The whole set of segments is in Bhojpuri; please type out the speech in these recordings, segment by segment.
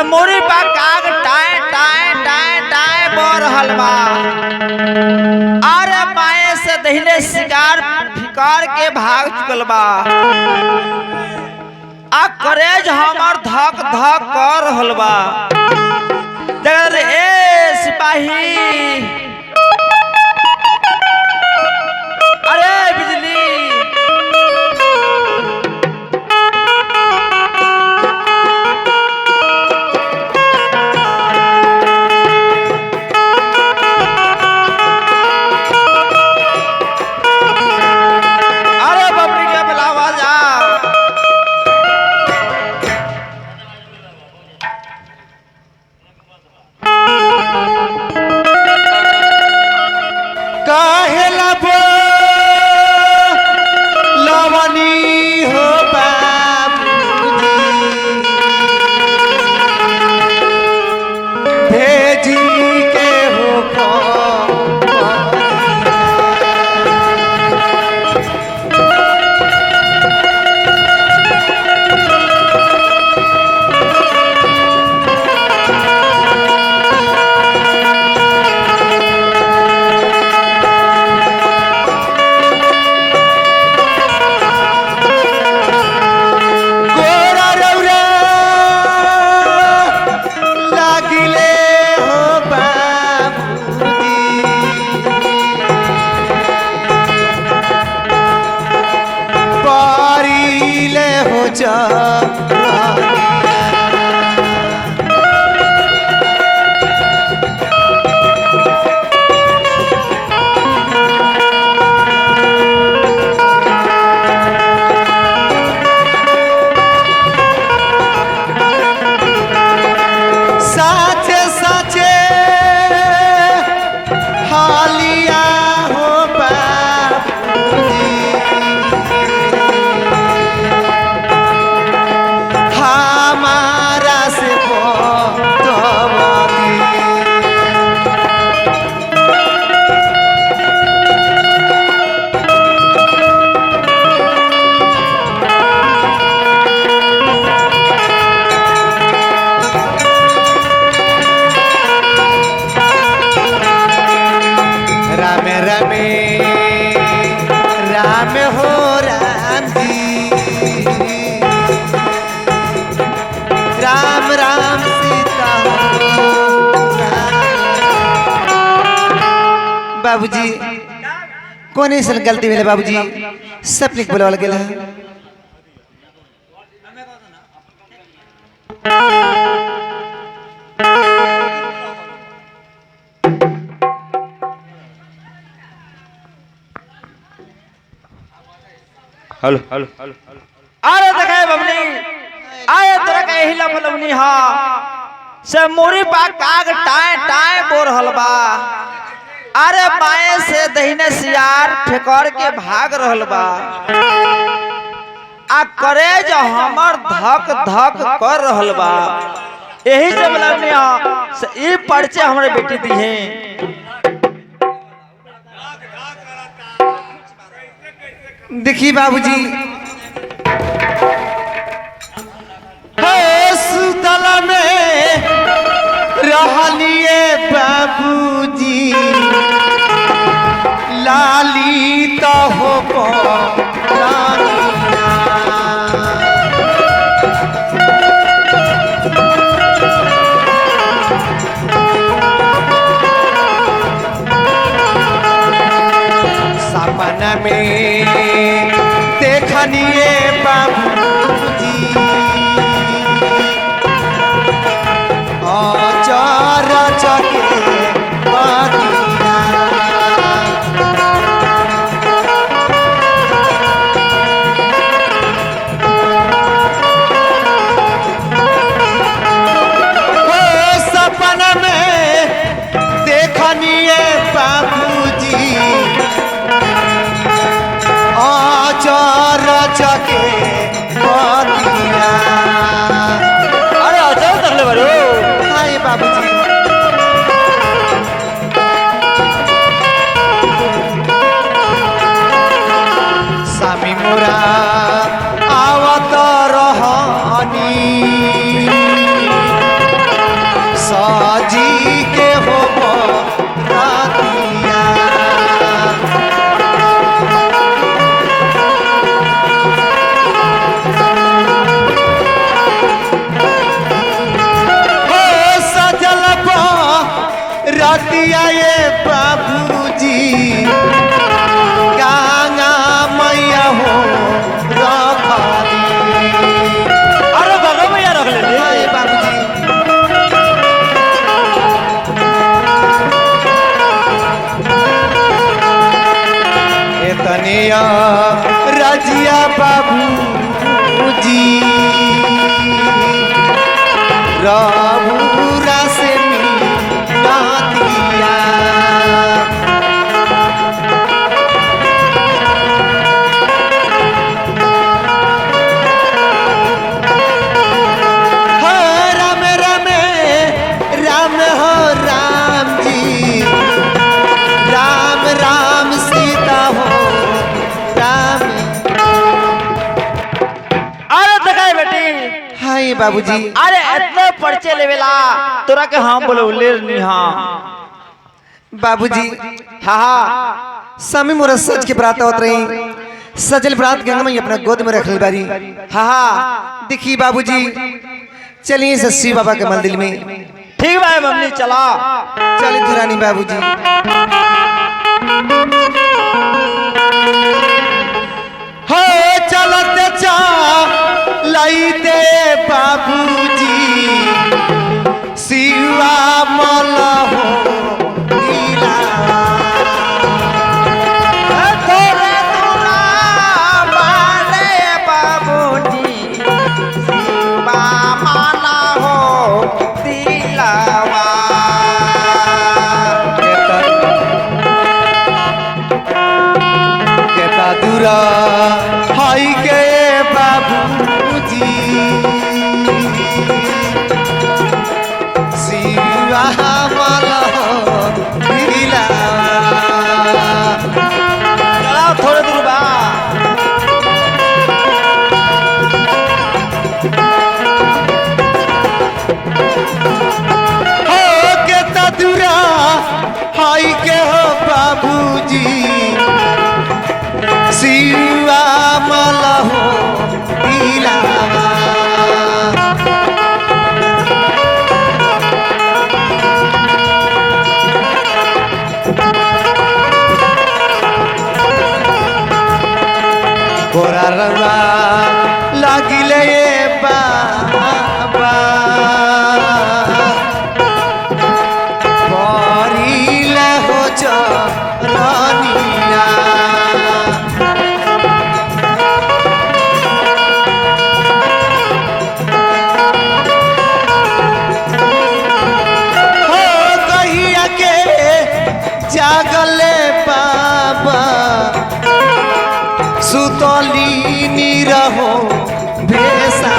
मोरी बा काग टाए टाए टाए टाए बोर हलवा। अरे बाएं से दहिने शिकार फिकार के भाग चुकल बा। आ करेज हमर धक धक कर रहल बा। जगर ए सिपाही, अरे बिजली, बाबूजी कौन ऐसा गलती भेले बाबूजी सब निक बोलवाल गेल है। हेलो हेलो हेलो, अरे देखाए बबनी, आए तोरा का हिला बलवनी हा से मोरी पा काग टाए टाए बोर हलबा। अरे बाएं से दहिने सियार फेकर के भाग रहल बा। आ करेज हमर धक धक कर रहल बा। यही से बलवनी हा से ई परिचय हमरे बेटी दी है। देखिए बाबूजी सुतला में रहलिए बाबूजी लाली तो हो सपना में देखनिए बाबूजी चार चके सपना में देखनिए बाबूजी चार चके मिया राजिया बाबूजी राबूरा से मिला दिया राम राम राम हो राम जी राम राम सीता हो राम। अरे देखाए बेटी हाय बाबूजी अरे इतने पर्चे लेवेला तोरा के हम बोले नहीं हाँ बाबूजी हाँ हाँ स्वामी मोरा सज के बरात होत रही सजल बरात गंगा में अपना गोद में रखल बारी। हाँ हाँ देखिए बाबूजी चलिए सस्सी बाबा के मंदिर में। ठीक भाई मम्मी चला चलिए दुरानी बाबूजी। हो चलते चा लाइते बाबूजी शिवा मल हो दिला थोड़े दूरा बाले बाबूजी शिवा माला हो दिलावा कहता दूरा हाय के बाबूजी शिवा मल हो दिला चला थोड़े दूर बा हो के तदुरा हाय के हो बाबूजी शिवा माला हो दिलावा गोरा रंगा लागिले बाबा परिले हो चरनिया हो कहिया के जागले बाबा सुतली निरहो भेसा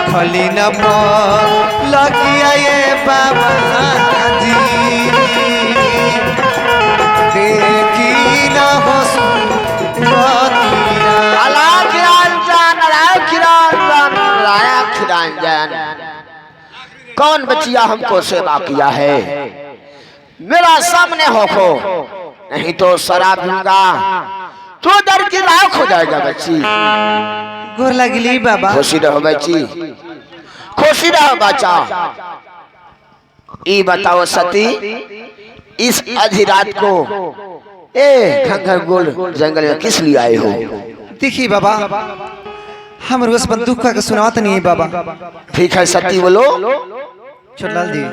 खली न लगिया ये बाबा जी देखी न हो सुरतिया अलाख रंजन अलाख रंजन अलाख रंजन कौन बचिया हमको सेवा किया है मेरा सामने होखो नहीं तो शराब दूंगा तो दर की राख हो जाएगा बच्ची। गोर लगली बाबा खुशी रहो बच्ची खुशी रहो बच्चा। ई बताओ सती इस आधी रात को ए घंघर गोल जंगल में किस लिए आए हो? देखिए बाबा हम रोज बंदूक का सुनावत नहीं है बाबा। ठीक है सती बोलो। छोटलाल जी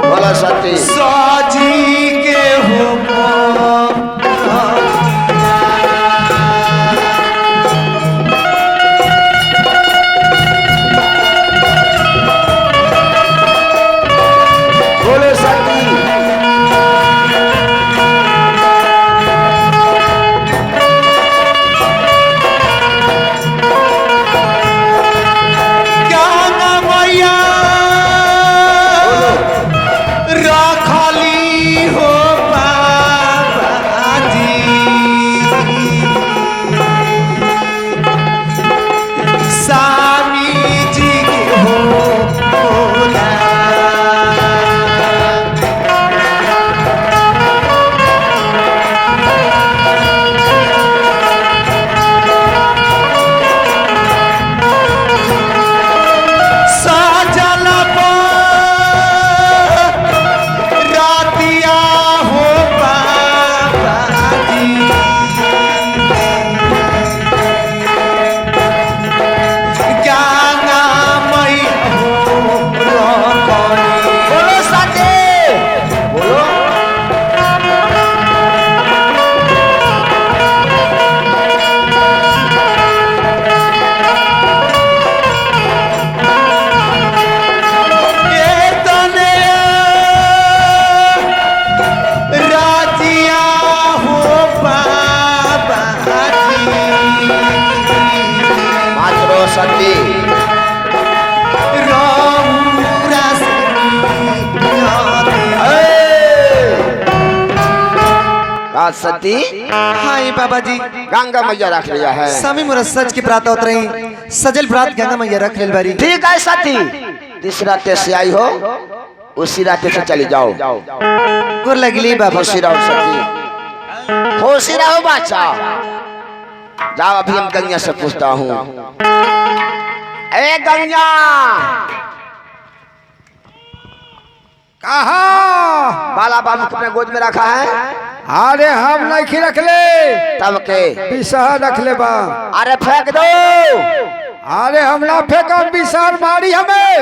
बोलो सती। साजी के हो बोलो सती। मैया राख सती रौरा से का सती हाय बाबा जी गंगा मैया रख लिया है। स्वामी मोरा सच की प्रात उतरई सजल प्रात गंगा मैया रख लेल बारी। ठीक है सती, जिस रास्ते से आई हो उसी रास्ते से चली जाओ। गोर लगली बाबा। खुशी रहो सती, खुशी रहो बाचा। जाओ अभी हम गंगा से पूछता हूँ। ए गंगा कहा बाला बाबू को अपने गोद में रखा है? अरे हम नहीं रख ले तब के बिसहर रख ले बा। अरे फेंक दो। अरे हम ना फेंका बिसहर मारी हमें।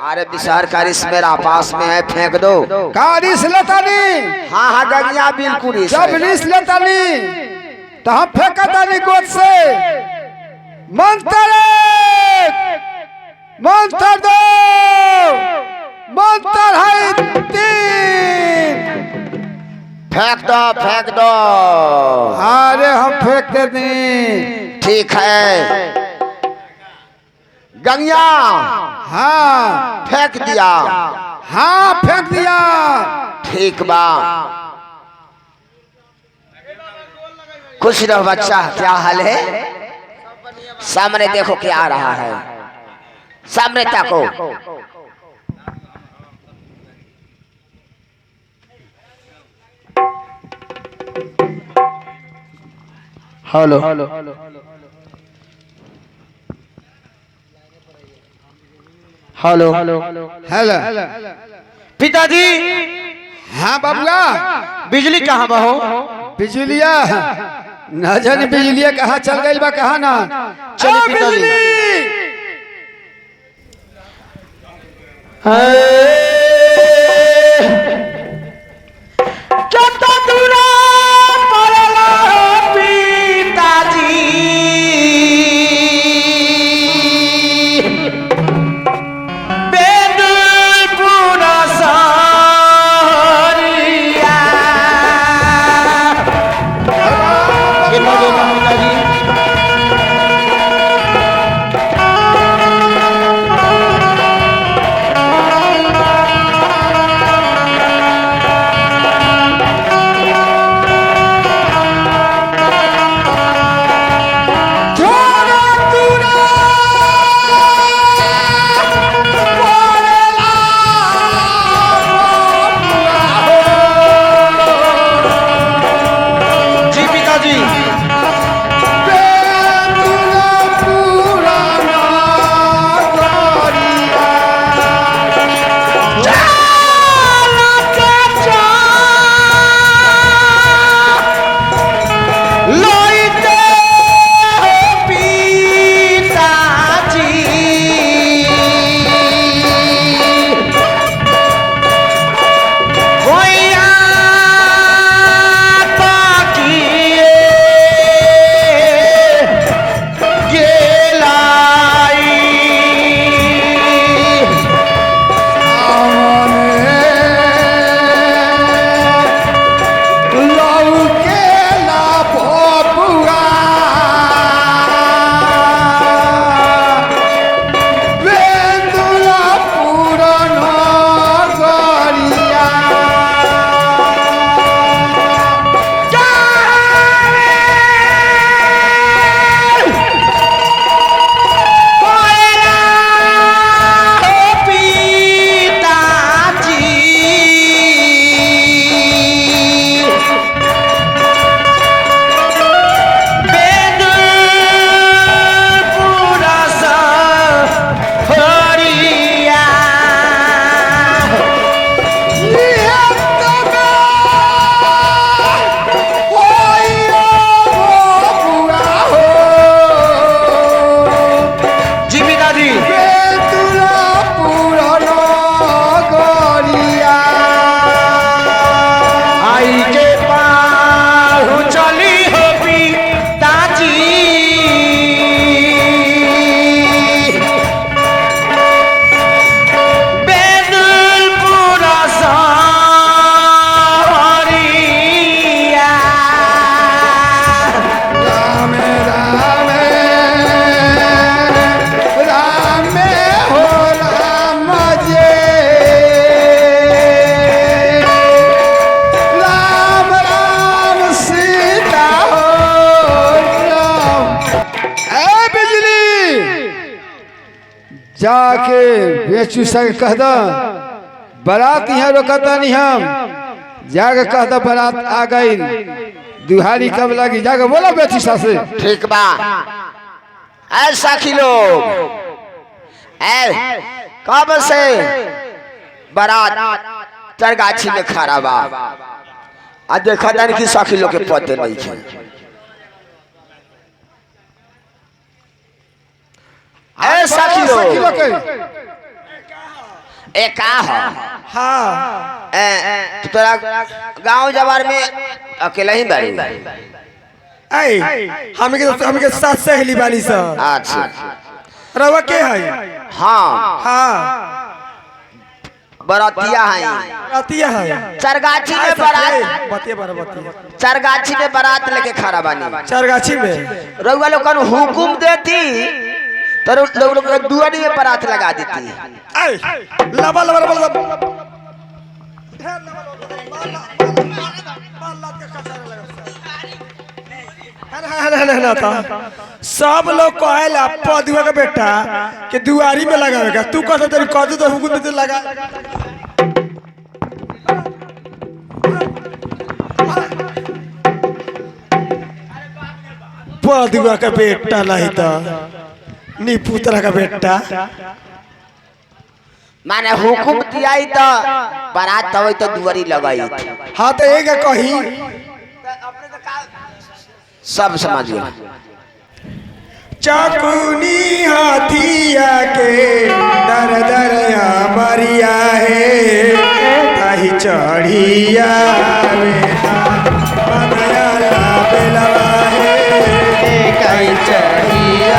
अरे बिसहर का रिस मेरा पास में है, फेंक दो। का रिस लेता नहीं? हाँ हाँ गंगा बिल्कुल रिस जब है। रिस लेता नहीं तो हम फेंकता नहीं गोद से। मंत्र मंत्र दो, मंत्र है 3। फेंक दो फेंक दो। अरे हम फेंक देते। ठीक है गंगा, हाँ फेंक दिया। हाँ फेंक दिया। ठीक बा, खुश रहो बच्चा। क्या हाल है? सामने देखो क्या आ रहा है, सामने ताको। हेलो हेलो हेलो पिताजी, हाँ बबुआ, बिजली कहाँ बा हो? बिजलिया न जाने बिजलिया कहाँ चल गई बा, कहाँ ना। चलिए ओ, पिताजी। बिजली कत दूरा पड़ला पिताजी, बेदुलपुर सहरिया। कितना देना पिताजी? जाके बेचू से कह दो बारात यहाँ रोकता नहीं हम जाके कह दो बारात आ गई दुहारी कब लगी जाके बोला बेचू सा से ठीक बा ऐसा खिलो कब से बारात तरगाछी में खड़ा बा आ देखा जान कि सखी लोग के पते नहीं है ऐसा खिलो एक हाँ तो तोरा गांव जवार में अकेला ही बारी हमके साथ सहेली बानी सर अच्छा रवा के है हाँ हाँ बरातिया है अतिया है चरगाछी में बारात बतिया बतिया चरगाछी में बारात लेके खड़ा बानी चरगाछी में रउआ लोग कन हुकुम देती तो लोग दुआरी में बारात लगा देती लबा लबा लबा लबा सब लोग कहेला पदुआ का बेटा कि दुआरी में लगावेगा तू कहता तेरी कदू तो हुकुम देते लगा पदुआ का बेटा नहीं था निपुत्रा का बेटा माने हुकुम दिया तो बारात तब तो दुआरी लगाई हाँ तो एक कही सब समझ गए चाकुनी हाथिया के दर दरया मरिया है ताही चढ़िया बेलवा है कहीं चढ़िया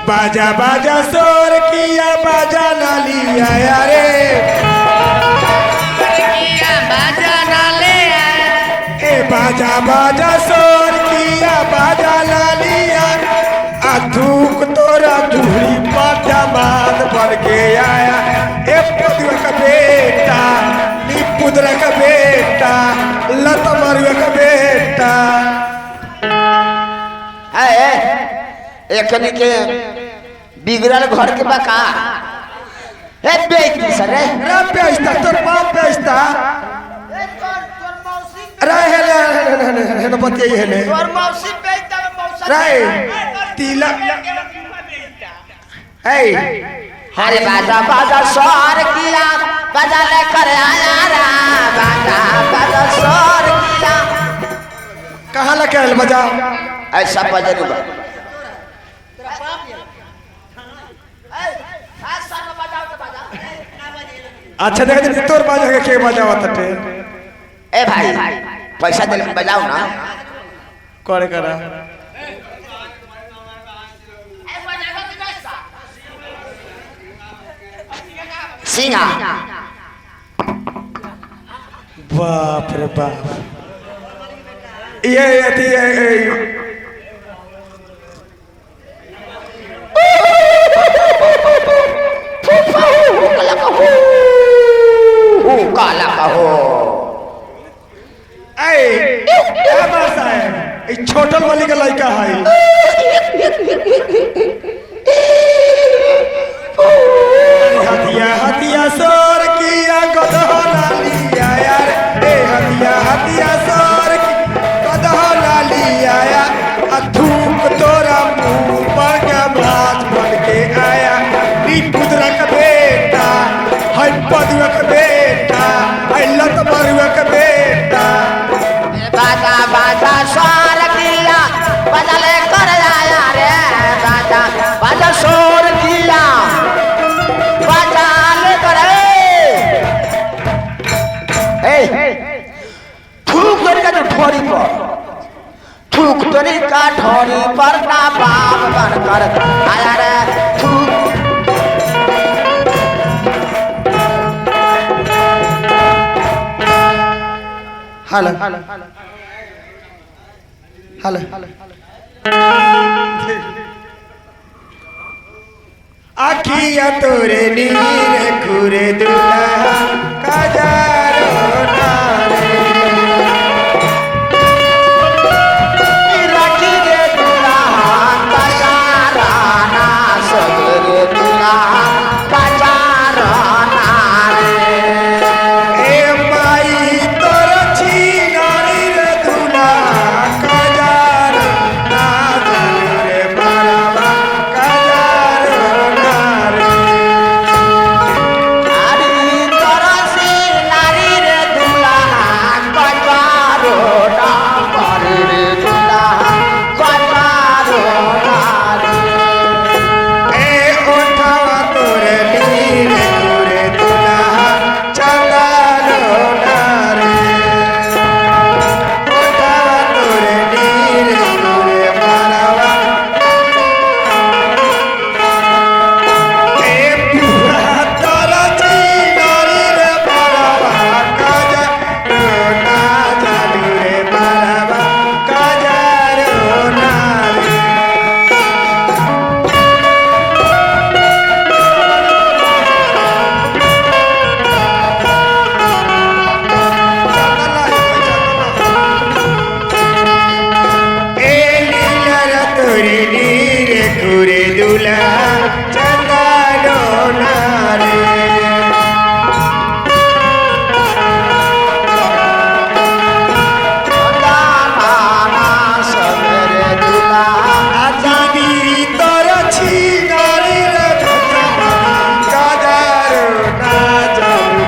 बाजा बाजा शोर किया बाजा ना लिया रे बाजा बाजा शोर किया बाजा ना लिया अधूक तोरा धूड़ी पाटा मान बन के आया ए पुत्र का बेटा निपुत्र का बेटा लत मरुआ का बेटा एकनी के बिगड़ल घर के बका ए बेटी सरे रे बेइज्जता तोर बाप बेइज्जता रे हेले बतिया हेले तोर मौसी बेइज्जता मौसा रे तिला ए अरे बाजा बाजा सोर किया बाजा लेकर आया रा बाजा बाजा सोर किया कहां लगे आयल बजा ऐसा बजन बा अच्छा देख दे तोर बाजा के बजावत टे ए भाई पैसा दे बजाओ ना करे करा सिंहा बाप रे बाप ये अति ए बासा है ई छोटल वाली के लड़का है हथिया हथिया सोर किया गदहला लिया यार ए हथिया हथिया सोर की गदहला लिया यार अधूक तोरा मुंह पर के भात बन के आया नी पुत्र का बेटा है पदुआ का बेटा है लत बरुआ का बेटा बाजा बाजा सोर किया बदले कर आया रे बाजा बाजा सोर किया बाजा ले कर थूक तोरी का ठोरी पर थूक तोरी का ठोरी पर ना बाप बन कर आया रे थूक हेलो हेलो आखिया तोरे नीरे खुरे दुल्हा काजारो नारे राखी रे दुल्हा काजारा ना सगरे दुल्हा काजारा ना रे ए माई तोर छीनारी रे दुल्हा काजारो नारे रे बाबा काजारो नारे आरी तरसी नारी रे दुल्हा काजारो ना पारी रे दुल्हा काजारो ना रे ए ओठावा तोरे नीरे खुरे दुल्हा चंदारो नारे ओठावा तोरे नीरे खुरे मानवा ए पुआ तोरा चीनारी रे मानवा काजा ना जादू रे मानवा काजा रो नारे ए लीला तोरे नीरे खुरे दुल्हा चंदारो नारे काजारा सगरे दुल्हा आजादी तोर छीनारी रे काजारो ना जाऊ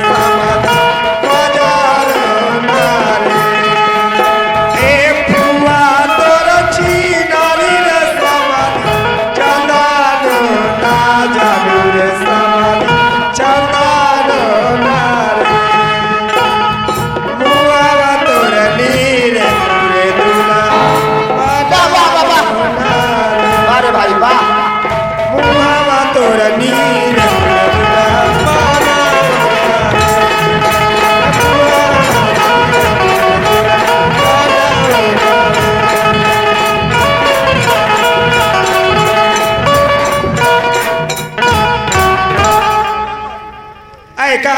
समाधा काजारो नारे ए पुआ तोर छीनारी रे समाधा चंदारो ना जाऊ रे समाधा चंदारो नारे मुआ तोर नीरे खुरे दुल्हा बाबा अरे भाई वाह मुहावा तोरा नीरे ऐ का